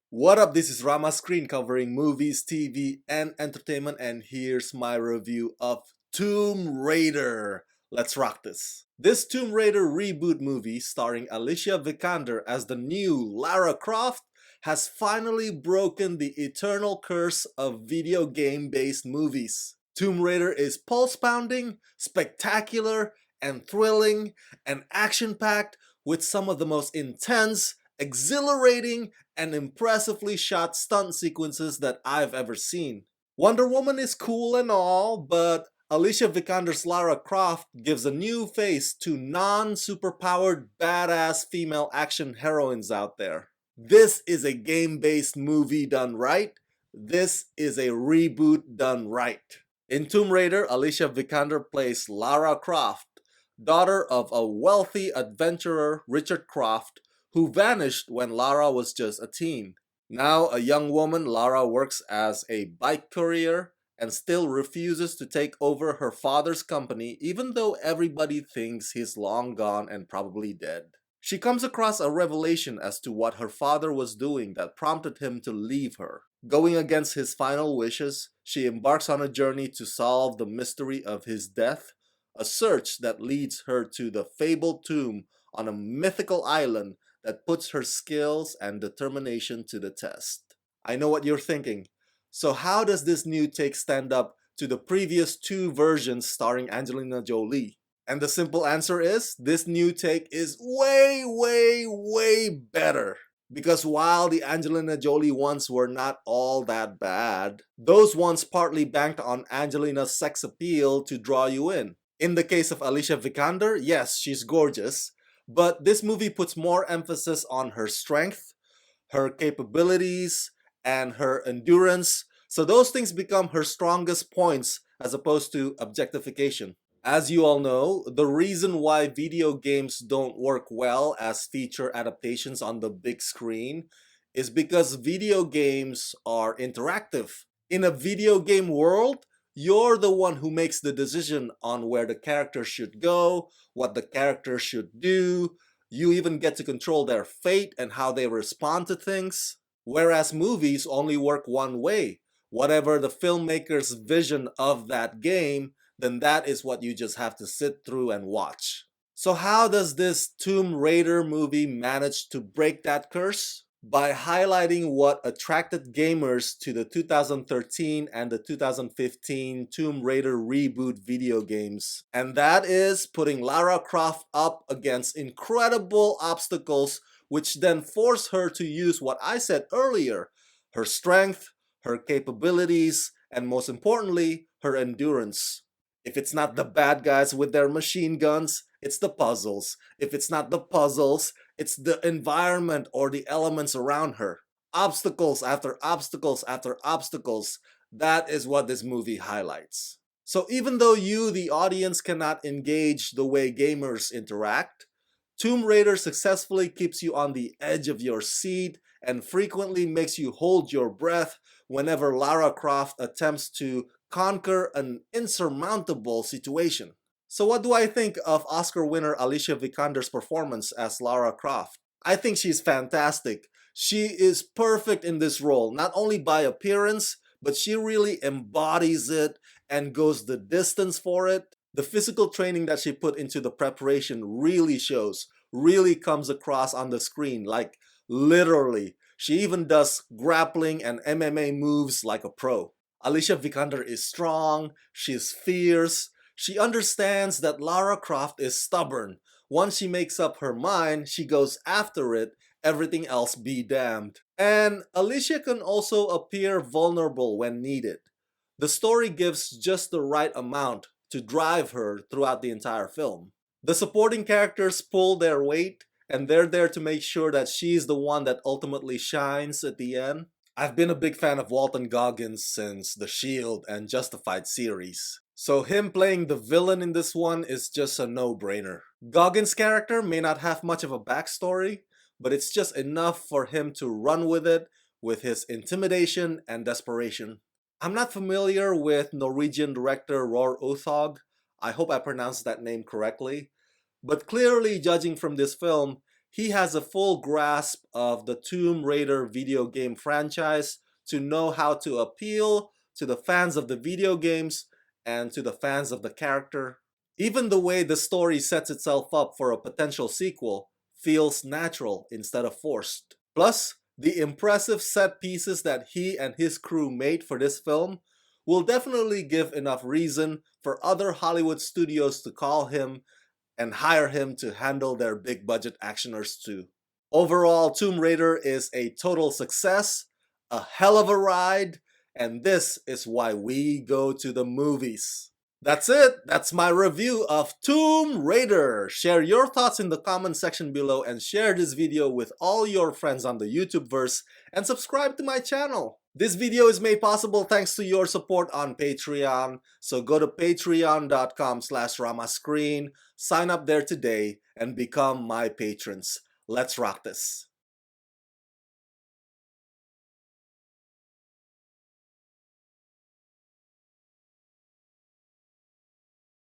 What up, this is Rama Screen covering movies, TV, and entertainment, and here's my review of Tomb Raider. Let's rock this. This Tomb Raider reboot movie starring Alicia Vikander as the new Lara Croft has finally broken the eternal curse of video game-based movies. Tomb Raider is pulse-pounding, spectacular, and thrilling, and action-packed with some of the most intense, exhilarating, and impressively shot stunt sequences that I've ever seen. Wonder Woman is cool and all, but Alicia Vikander's Lara Croft gives a new face to non-superpowered badass female action heroines out there. This is a game-based movie done right. This is a reboot done right. In Tomb Raider, Alicia Vikander plays Lara Croft, daughter of a wealthy adventurer, Richard Croft, who vanished when Lara was just a teen. Now a young woman, Lara works as a bike courier and still refuses to take over her father's company even though everybody thinks he's long gone and probably dead. She comes across a revelation as to what her father was doing that prompted him to leave her. Going against his final wishes, she embarks on a journey to solve the mystery of his death, a search that leads her to the fabled tomb on a mythical island that puts her skills and determination to the test. I know what you're thinking. So how does this new take stand up to the previous two versions starring Angelina Jolie? And the simple answer is, this new take is way better. Because while the Angelina Jolie ones were not all that bad, those ones partly banked on Angelina's sex appeal to draw you in. In the case of Alicia Vikander, yes, she's gorgeous, but this movie puts more emphasis on her strength, her capabilities, and her endurance, so those things become her strongest points as opposed to objectification. As you all know, the reason why video games don't work well as feature adaptations on the big screen is because video games are interactive. In a video game world, you're the one who makes the decision on where the character should go, what the character should do. You even get to control their fate and how they respond to things. Whereas movies only work one way. Whatever the filmmaker's vision of that game, then that is what you just have to sit through and watch. So how does this Tomb Raider movie manage to break that curse? By highlighting what attracted gamers to the 2013 and the 2015 Tomb Raider reboot video games. And that is putting Lara Croft up against incredible obstacles, which then force her to use what I said earlier, her strength, her capabilities, and most importantly, her endurance. If it's not the bad guys with their machine guns, it's the puzzles. If it's not the puzzles, it's the environment or the elements around her. Obstacles after obstacles after obstacles. That is what this movie highlights. So even though you, the audience, cannot engage the way gamers interact, Tomb Raider successfully keeps you on the edge of your seat and frequently makes you hold your breath whenever Lara Croft attempts to conquer an insurmountable situation. So what do I think of Oscar winner Alicia Vikander's performance as Lara Croft? I think she's fantastic. She is perfect in this role, not only by appearance, but she really embodies it and goes the distance for it. The physical training that she put into the preparation really shows, really comes across on the screen, like literally. She even does grappling and MMA moves like a pro. Alicia Vikander is strong, she's fierce, she understands that Lara Croft is stubborn. Once she makes up her mind, she goes after it, everything else be damned. And Alicia can also appear vulnerable when needed. The story gives just the right amount to drive her throughout the entire film. The supporting characters pull their weight, and they're there to make sure that she's the one that ultimately shines at the end. I've been a big fan of Walton Goggins since The Shield and Justified series, so him playing the villain in this one is just a no-brainer. Goggins' character may not have much of a backstory, but it's just enough for him to run with his intimidation and desperation. I'm not familiar with Norwegian director Roar Othog. I hope I pronounced that name correctly. But clearly, judging from this film, he has a full grasp of the Tomb Raider video game franchise to know how to appeal to the fans of the video games and to the fans of the character. Even the way the story sets itself up for a potential sequel feels natural instead of forced. Plus, the impressive set pieces that he and his crew made for this film will definitely give enough reason for other Hollywood studios to call him and hire him to handle their big budget actioners too. Overall, Tomb Raider is a total success, a hell of a ride, and this is why we go to the movies. That's it. That's my review of Tomb Raider. Share your thoughts in the comment section below and share this video with all your friends on the YouTubeverse and subscribe to my channel. This video is made possible thanks to your support on Patreon, so go to patreon.com/ramascreen, sign up there today, and become my patrons. Let's rock this.